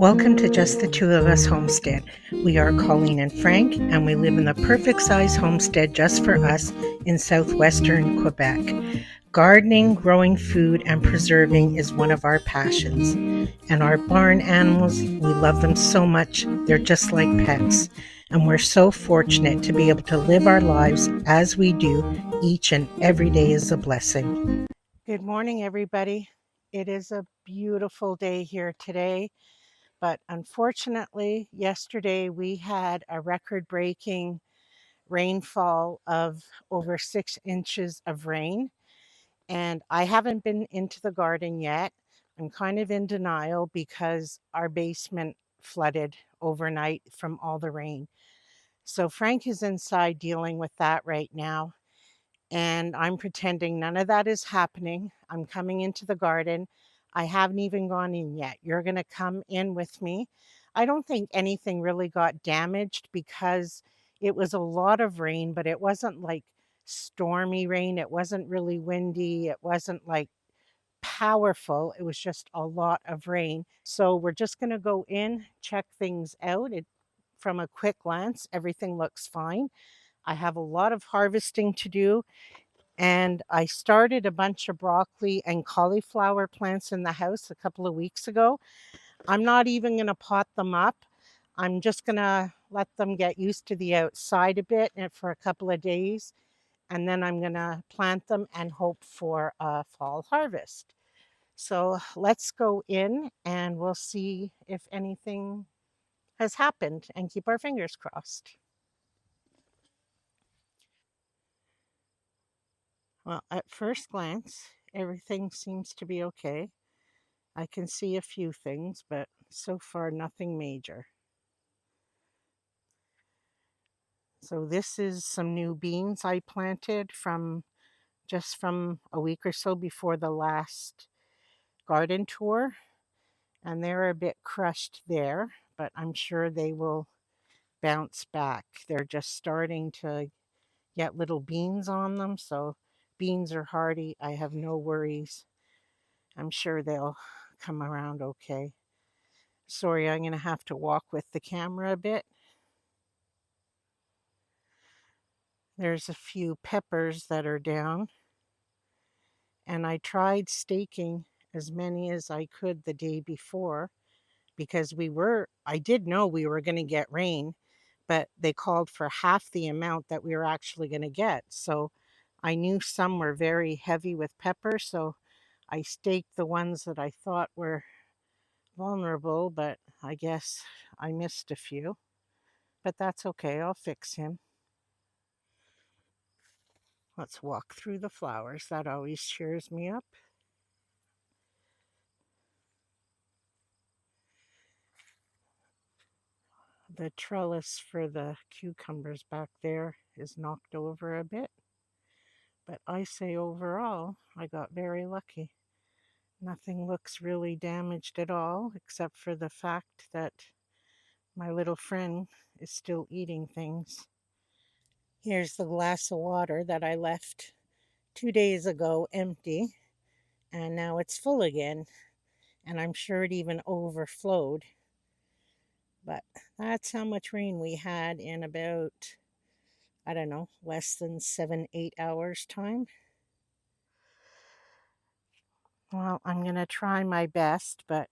Welcome to Just the Two of Us Homestead. We are Colleen and Frank, and we live in the perfect size homestead just for us in southwestern Quebec. Gardening, growing food, and preserving is one of our passions. And our barn animals, we love them so much, they're just like pets. And we're so fortunate to be able to live our lives as we do. Each and every day is a blessing. Good morning, everybody. It is a beautiful day here today. But unfortunately, yesterday we had a record breaking rainfall of over 6 inches of rain. And I haven't been into the garden yet. I'm kind of in denial because our basement flooded overnight from all the rain. So Frank is inside dealing with that right now. And I'm pretending none of that is happening. I'm coming into the garden. I haven't even gone in yet. You're going to come in with me. I don't think anything really got damaged because it was a lot of rain, but it wasn't like stormy rain. It wasn't really windy. It wasn't like powerful. It was just a lot of rain. So we're just going to go in, check things out. From a quick glance, everything looks fine. I have a lot of harvesting to do, and I started a bunch of broccoli and cauliflower plants in the house a couple of weeks ago. I'm not even going to pot them up. I'm just going to let them get used to the outside a bit and for a couple of days. And then I'm going to plant them and hope for a fall harvest. So let's go in and we'll see if anything has happened and keep our fingers crossed. Well, at first glance, everything seems to be okay. I can see a few things, but so far nothing major. So this is some new beans I planted from a week or so before the last garden tour. And they're a bit crushed there, but I'm sure they will bounce back. They're just starting to get little beans on them. So beans are hardy. I have no worries. I'm sure they'll come around okay. Sorry, I'm going to have to walk with the camera a bit. There's a few peppers that are down, and I tried staking as many as I could the day before because I did know we were going to get rain, but they called for half the amount that we were actually going to get. So I knew some were very heavy with pepper, so I staked the ones that I thought were vulnerable, but I guess I missed a few. But that's okay, I'll fix him. Let's walk through the flowers. That always cheers me up. The trellis for the cucumbers back there is knocked over a bit. But I say overall, I got very lucky. Nothing looks really damaged at all, except for the fact that my little friend is still eating things. Here's the glass of water that I left 2 days ago empty, and now it's full again. And I'm sure it even overflowed. But that's how much rain we had in about, I don't know, less than 7, 8 hours time. Well, I'm going to try my best, but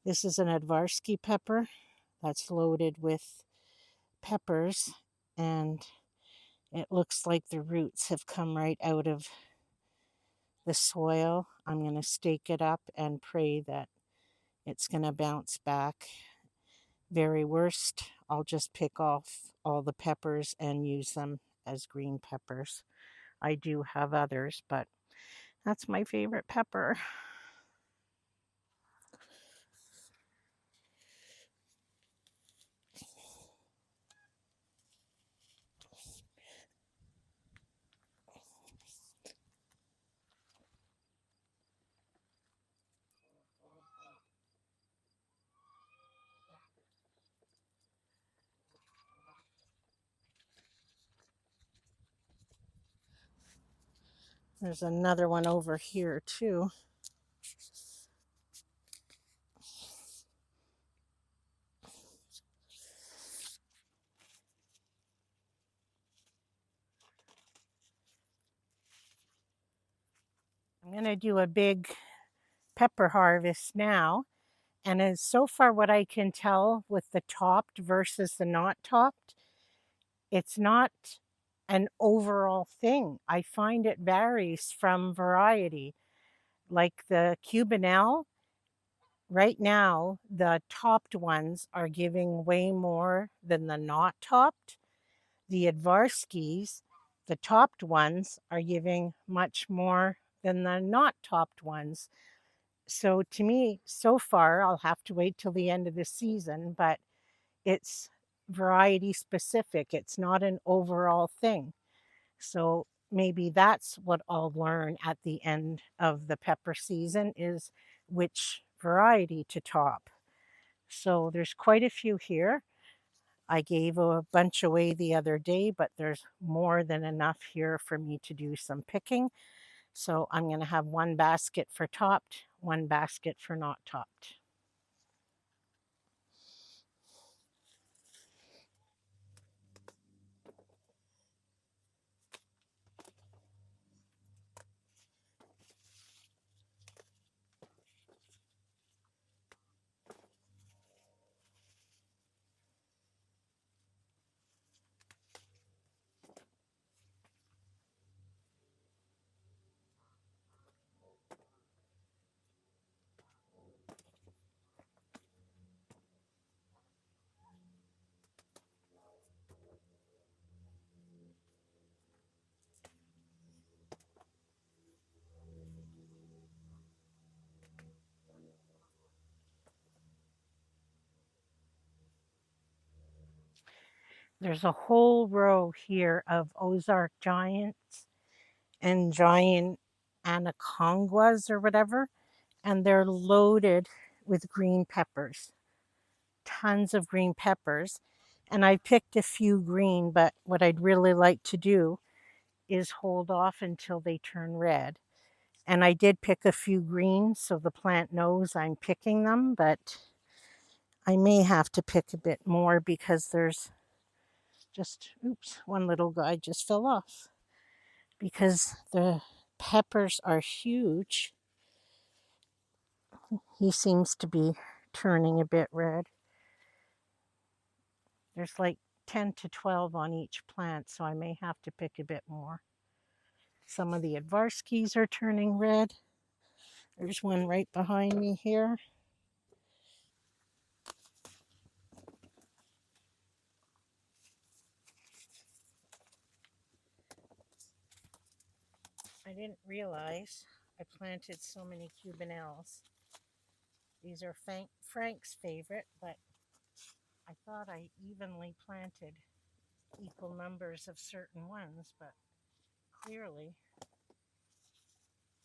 this is an Advarsky pepper that's loaded with peppers, and it looks like the roots have come right out of the soil. I'm going to stake it up and pray that it's going to bounce back. Very worst, I'll just pick off all the peppers and use them as green peppers. I do have others, but that's my favorite pepper. There's another one over here too. going to do a big pepper harvest now. And as so far what I can tell with the topped versus the not topped, it's not an overall thing. I find it varies from variety. Like the Cubanelle, right now, the topped ones are giving way more than the not topped. The Advarskis, the topped ones, are giving much more than the not topped ones. So to me, so far, I'll have to wait till the end of the season, but it's variety specific. It's not an overall thing. So maybe that's what I'll learn at the end of the pepper season is which variety to top. So there's quite a few here. I gave a bunch away the other day, but there's more than enough here for me to do some picking. So I'm going to have one basket for topped, one basket for not topped. There's a whole row here of Ozark giants and giant anaconguas or whatever, and they're loaded with green peppers, tons of green peppers. And I picked a few green, but what I'd really like to do is hold off until they turn red. And I did pick a few green so the plant knows I'm picking them, but I may have to pick a bit more because there's just, oops, one little guy just fell off because the peppers are huge. He seems to be turning a bit red. There's like 10 to 12 on each plant, so I may have to pick a bit more. Some of the Advarskis are turning red. There's one right behind me here. I didn't realize I planted so many Cubanelles. These are Frank's favorite, but I thought I evenly planted equal numbers of certain ones, but clearly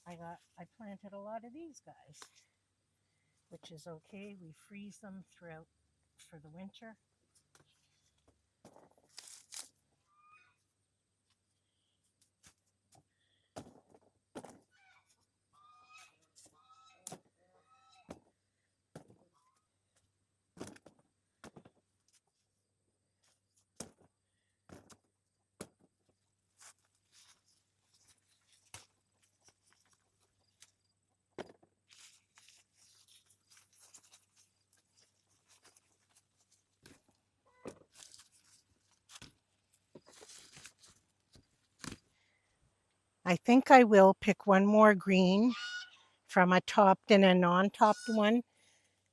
I planted a lot of these guys, which is okay. We freeze them throughout for the winter. I think I will pick one more green from a topped and a non-topped one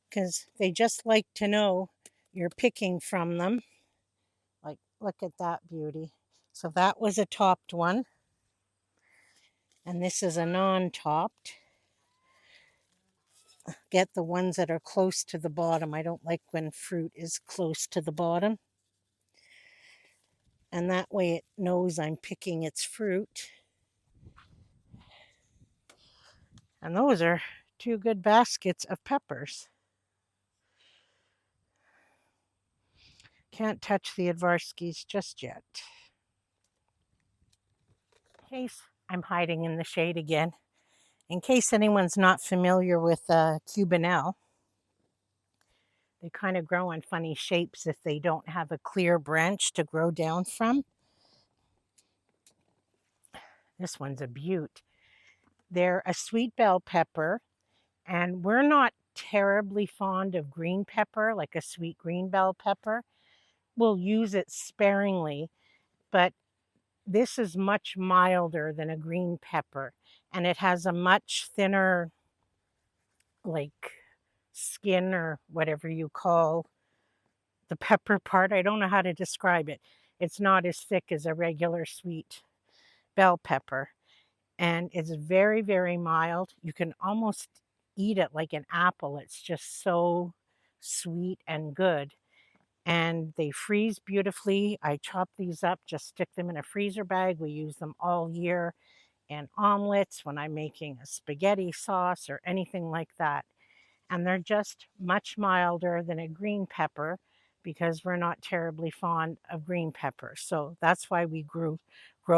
because they just like to know you're picking from them. Like, look at that beauty. So that was a topped one, and this is a non-topped. Get the ones that are close to the bottom. I don't like when fruit is close to the bottom. And that way it knows I'm picking its fruit. And those are two good baskets of peppers. Can't touch the Advarskis just yet. In case I'm hiding in the shade again, in case anyone's not familiar with Cubanelle, they kind of grow in funny shapes if they don't have a clear branch to grow down from. This one's a beaut. They're a sweet bell pepper, and we're not terribly fond of green pepper, like a sweet green bell pepper. We'll use it sparingly, but this is much milder than a green pepper, and it has a much thinner, like, skin or whatever you call the pepper part. I don't know how to describe it. It's not as thick as a regular sweet bell pepper, and it's very, very mild. You can almost eat it like an apple. It's just so sweet and good. And they freeze beautifully. I chop these up, just stick them in a freezer bag. We use them all year in omelets, when I'm making a spaghetti sauce or anything like that. And they're just much milder than a green pepper because we're not terribly fond of green peppers. So that's why we grow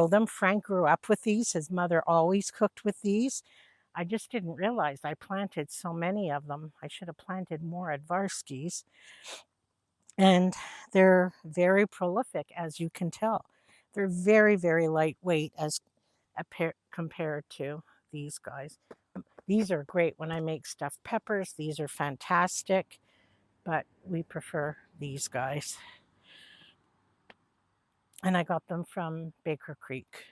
them. Frank grew up with these. His mother always cooked with these. I just didn't realize I planted so many of them. I should have planted more at Varsky's. And they're very prolific, as you can tell. They're very, very lightweight as compared to these guys. These are great when I make stuffed peppers. These are fantastic, but we prefer these guys. And I got them from Baker Creek,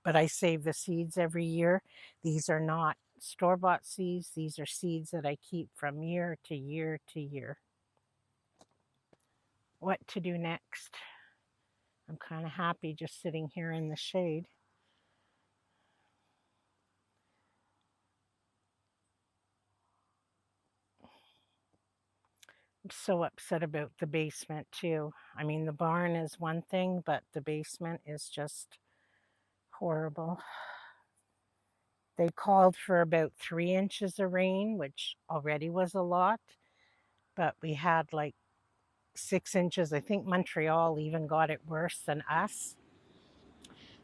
but I save the seeds every year. These are not store-bought seeds. These are seeds that I keep from year to year to year. What to do next? I'm kind of happy just sitting here in the shade. I'm so upset about the basement too. I mean, the barn is one thing, but the basement is just horrible. They called for about 3 inches of rain, which already was a lot, but we had like 6 inches. I think Montreal even got it worse than us.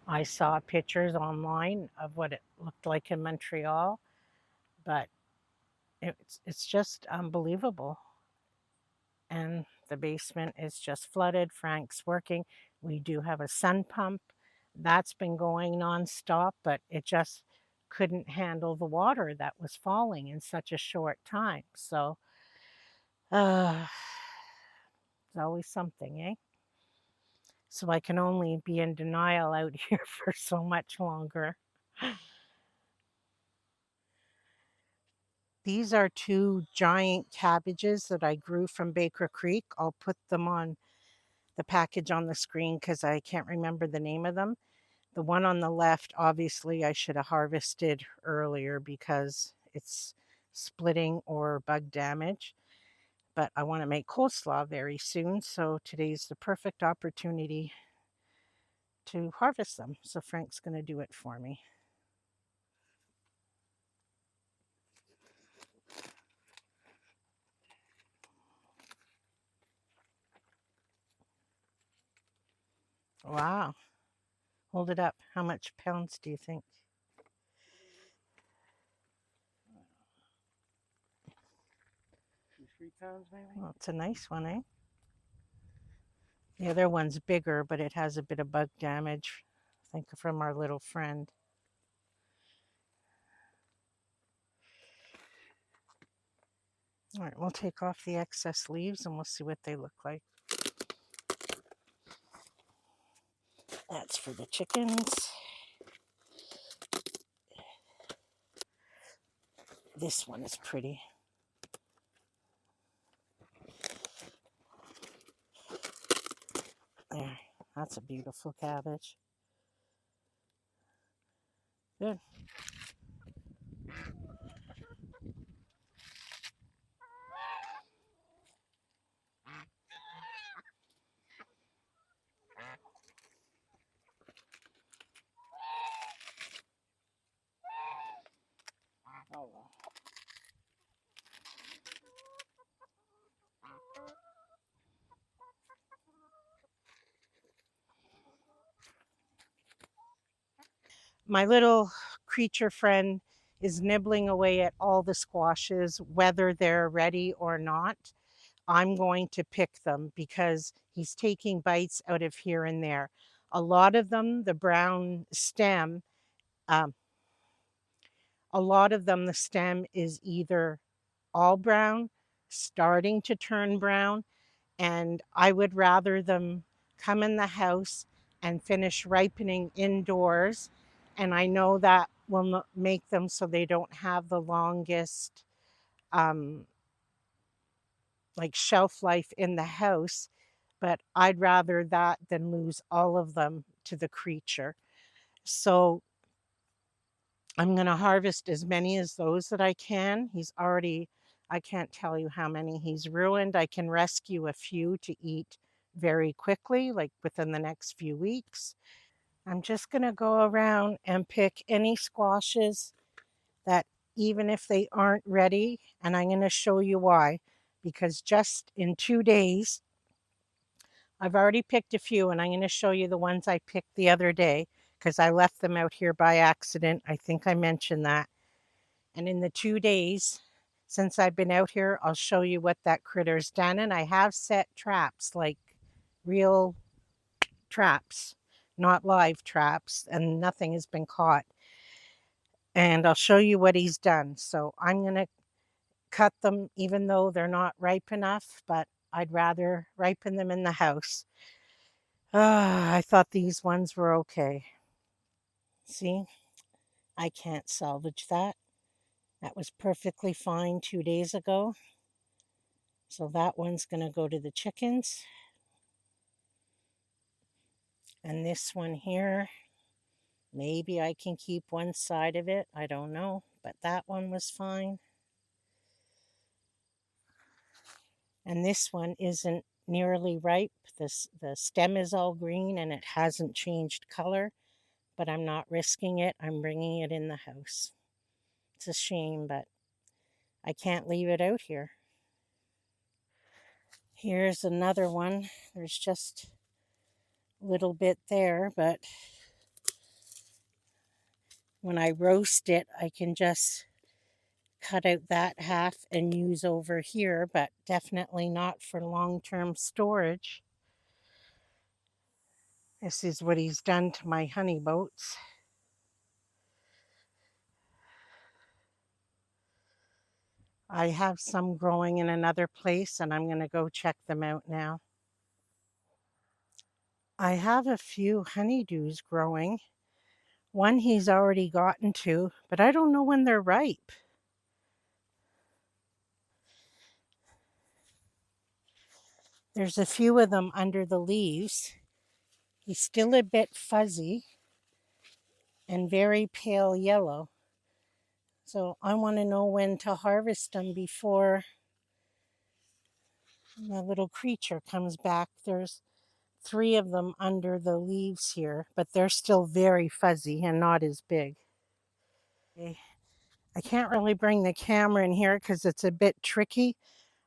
I saw pictures online of what it looked like in Montreal, but it's just unbelievable. And the basement is just flooded. Frank's working. We do have a sun pump that's been going nonstop, but it just couldn't handle the water that was falling in such a short time. So it's always something, eh? So I can only be in denial out here for so much longer. These are two giant cabbages that I grew from Baker Creek. I'll put them on the package on the screen because I can't remember the name of them. The one on the left, obviously, I should have harvested earlier because it's splitting or bug damage. But I want to make coleslaw very soon, so today's the perfect opportunity to harvest them. So Frank's going to do it for me. Wow. Hold it up. How much pounds do you think? 2-3 pounds maybe. Well, it's a nice one, eh? The other one's bigger, but it has a bit of bug damage, I think, from our little friend. All right, we'll take off the excess leaves and we'll see what they look like. That's for the chickens. This one is pretty. There, that's a beautiful cabbage. Good. Oh well. My little creature friend is nibbling away at all the squashes, whether they're ready or not. I'm going to pick them because he's taking bites out of here and there. A lot of them, the brown stem, um, A lot of them, the stem is either all brown, starting to turn brown, and I would rather them come in the house and finish ripening indoors. And I know that will make them so they don't have the longest um, like shelf life in the house, but I'd rather that than lose all of them to the creature. So I'm going to harvest as many as those that I can. I can't tell you how many he's ruined. I can rescue a few to eat very quickly, like within the next few weeks. I'm just going to go around and pick any squashes that, even if they aren't ready, and I'm going to show you why. Because just in 2 days, I've already picked a few, and I'm going to show you the ones I picked the other day because I left them out here by accident. I think I mentioned that. And in the 2 days since I've been out here, I'll show you what that critter's done. And I have set traps, like real traps, not live traps, and nothing has been caught. And I'll show you what he's done. So I'm going to cut them even though they're not ripe enough, but I'd rather ripen them in the house. I thought these ones were okay. See, I can't salvage that. That was perfectly fine 2 days ago. So that one's going to go to the chickens. And this one here, maybe I can keep one side of it. I don't know, but that one was fine. And this one isn't nearly ripe. The stem is all green and it hasn't changed color, but I'm not risking it. I'm bringing it in the house. It's a shame, but I can't leave it out here. Here's another one. There's just a little bit there, but when I roast it, I can just cut out that half and use over here, but definitely not for long-term storage. This is what he's done to my honey boats. I have some growing in another place and I'm going to go check them out now. I have a few honeydews growing. One he's already gotten to, but I don't know when they're ripe. There's a few of them under the leaves. He's still a bit fuzzy and very pale yellow. So I want to know when to harvest them before the little creature comes back. There's 3 of them under the leaves here, but they're still very fuzzy and not as big. I can't really bring the camera in here because it's a bit tricky.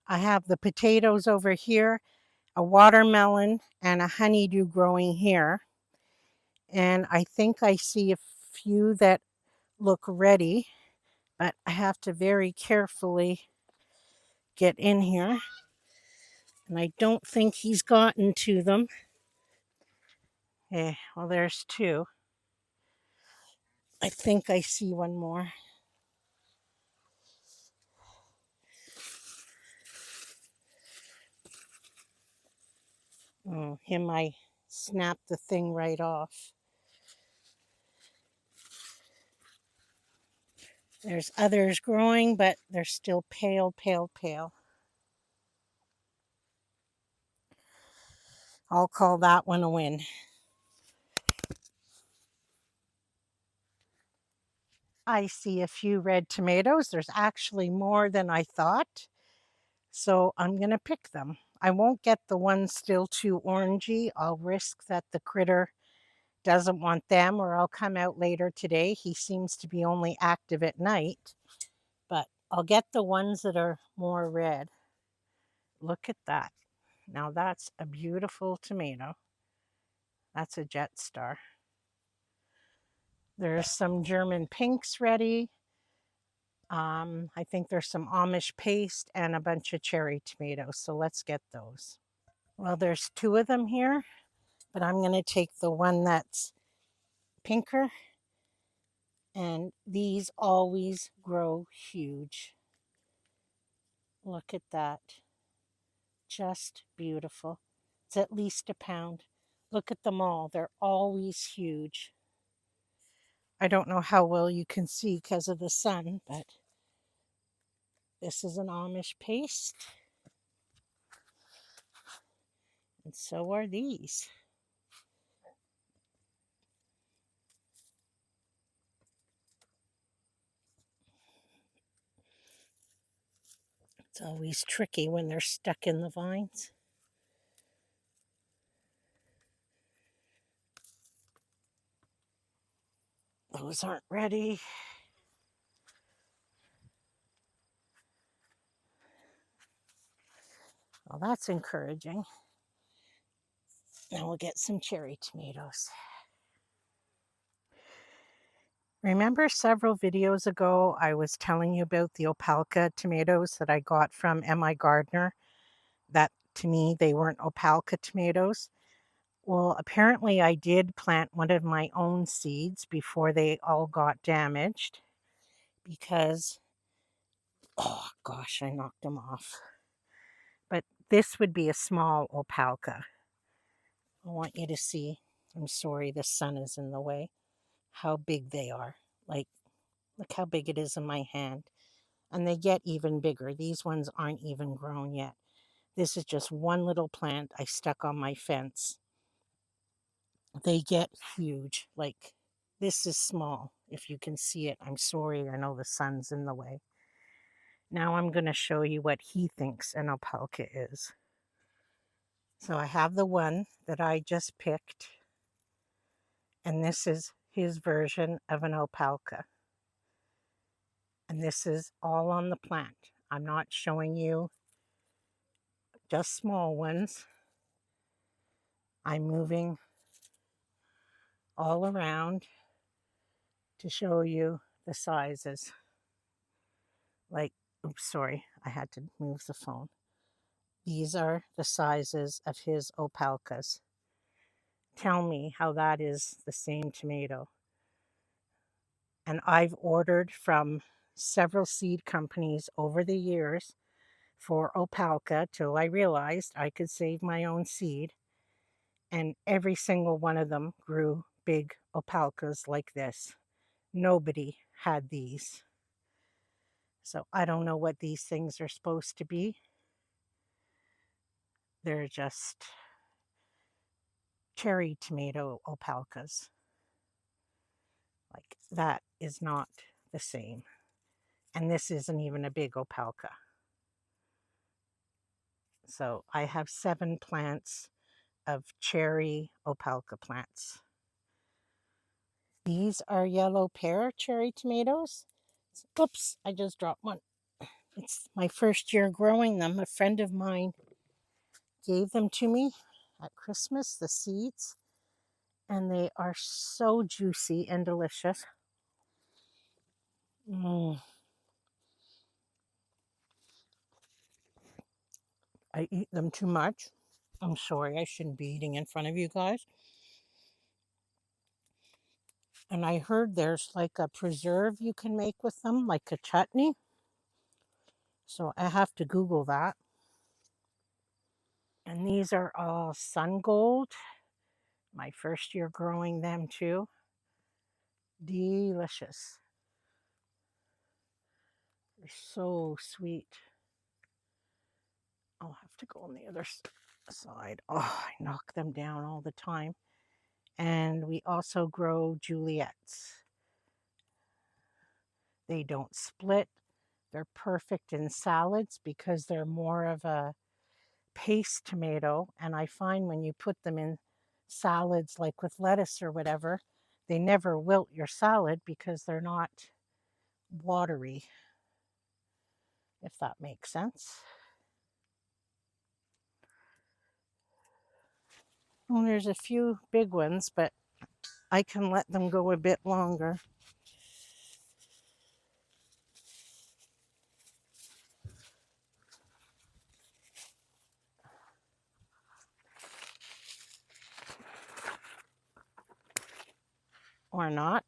I have the potatoes over here, a watermelon, and a honeydew growing here. And I think I see a few that look ready, but I have to very carefully get in here. And I don't think he's gotten to them. Well, there's 2. I think I see one more. Oh, him, I snapped the thing right off. There's others growing, but they're still pale, pale, pale. I'll call that one a win. I see a few red tomatoes. There's actually more than I thought. So I'm going to pick them. I won't get the ones still too orangey. I'll risk that the critter doesn't want them, or I'll come out later today. He seems to be only active at night, but I'll get the ones that are more red. Look at that. Now that's a beautiful tomato. That's a jet star. There's some German pinks ready. I think there's some Amish paste and a bunch of cherry tomatoes. So let's get those. Well, there's 2 of them here, but I'm going to take the one that's pinker And these always grow huge. Look at that. Just beautiful. It's at least a pound. Look at them all. They're always huge. I don't know how well you can see because of the sun, but this is an Amish paste, and so are these. It's always tricky when they're stuck in the vines. Those aren't ready. Well, that's encouraging. Now we'll get some cherry tomatoes. Remember several videos ago, I was telling you about the Opalka tomatoes that I got from M.I. Gardner? That to me, they weren't Opalka tomatoes. Well, apparently I did plant one of my own seeds before they all got damaged because, oh gosh, I knocked them off. But this would be a small Opalka. I want you to see, I'm sorry, the sun is in the way, how big they are. Like, look how big it is in my hand. And they get even bigger. These ones aren't even grown yet. This is just one little plant I stuck on my fence. They get huge. Like, this is small. If you can see it, I'm sorry. I know the sun's in the way. Now I'm going to show you what he thinks an Opalka is. So I have the one that I just picked, and this is his version of an Opalka. And this is all on the plant. I'm not showing you just small ones. I'm moving all around to show you the sizes. Like, oops, sorry, I had to move the phone. These are the sizes of his Opalkas. Tell me how that is the same tomato. And I've ordered from several seed companies over the years for Opalka till I realized I could save my own seed. And every single one of them grew big Opalkas like this. Nobody had these. So I don't know what these things are supposed to be. They're just cherry tomato Opalkas. Like, that is not the same. And this isn't even a big Opalka. So I have 7 plants of cherry Opalka plants. These are yellow pear cherry tomatoes. Oops, I just dropped one. It's my first year growing them. A friend of mine gave them to me at Christmas, the seeds, and they are so juicy and delicious. I eat them too much. I'm sorry, I shouldn't be eating in front of you guys. And I heard there's like a preserve you can make with them, like a chutney. So I have to Google that. And these are all sun gold. My first year growing them too. Delicious. They're so sweet. I'll have to go on the other side. Oh, I knock them down all the time. And we also grow Juliets. They don't split. They're perfect in salads because they're more of a paste tomato. And I find when you put them in salads, like with lettuce or whatever, they never wilt your salad because they're not watery, if that makes sense. Well, there's a few big ones, but I can let them go a bit longer. Or not.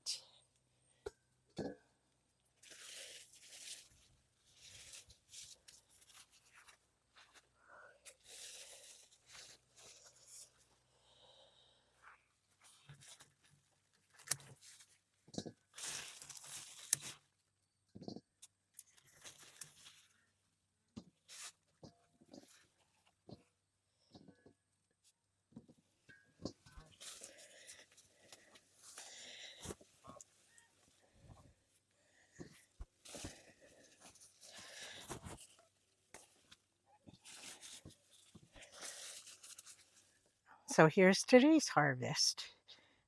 So here's today's harvest.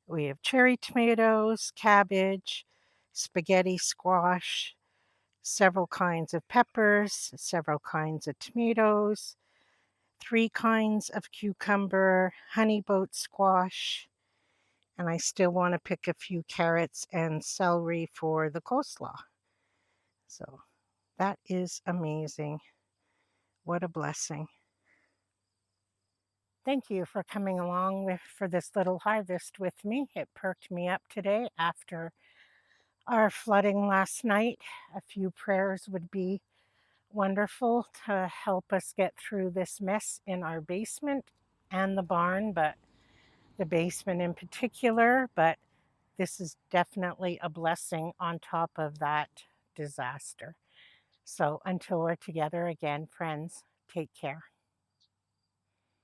We have cherry tomatoes, cabbage, spaghetti squash, several kinds of peppers, several kinds of tomatoes, 3 kinds of cucumber, honeyboat squash, and I still want to pick a few carrots and celery for the coleslaw. So that is amazing. What a blessing. Thank you for coming along for this little harvest with me. It perked me up today after our flooding last night. A few prayers would be wonderful to help us get through this mess in our basement and the barn, but the basement in particular. But this is definitely a blessing on top of that disaster. So until we're together again, friends, take care.